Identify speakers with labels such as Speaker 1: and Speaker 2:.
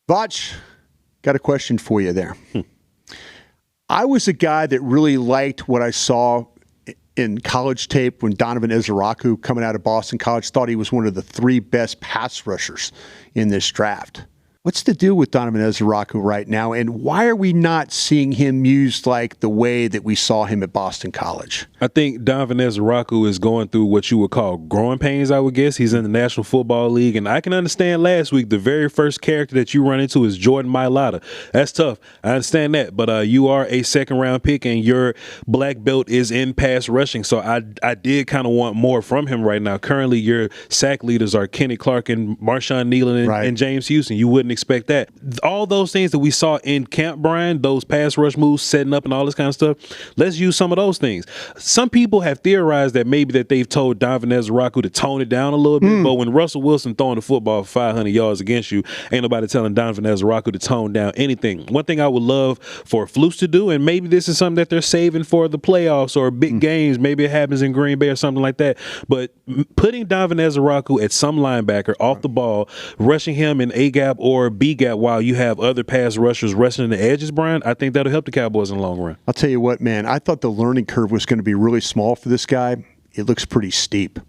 Speaker 1: Voch, got a question for you there. I was a guy that really liked what I saw in college tape when Donovan Ezeiruaku, coming out of Boston College, thought he was one of the 3 best pass rushers in this draft. What's the deal with Donovan Ezeiruaku right now, and why are we not seeing him used like the way that we saw him at Boston College?
Speaker 2: I think Donovan Ezeiruaku is going through what you would call growing pains, I would guess. He's in the National Football League, and I can understand last week the very first character that you run into is Jordan Mailata. That's tough. I understand that, but you are a second-round pick, and your black belt is in pass rushing, so I did kind of want more from him right now. Currently, your sack leaders are Kenny Clark and Marshawn Nealon and James Houston. You wouldn't expect that. All those things that we saw in camp, Bryan, those pass rush moves, setting up and all this kind of stuff, let's use some of those things. Some people have theorized that maybe that they've told Donovan Ezeiruaku to tone it down a little bit, but when Russell Wilson throwing the football for 500 yards against you, ain't nobody telling Donovan Ezeiruaku to tone down anything. One thing I would love for Flus to do, and maybe this is something that they're saving for the playoffs or big games, maybe it happens in Green Bay or something like that, but putting Donovan Ezeiruaku at some linebacker off the ball, rushing him in A-gap or B-gap while you have other pass rushers wrestling the edges, Bryan, I think that'll help the Cowboys in the long run.
Speaker 1: I'll tell you what, man, I thought the learning curve was going to be really small for this guy. It looks pretty steep.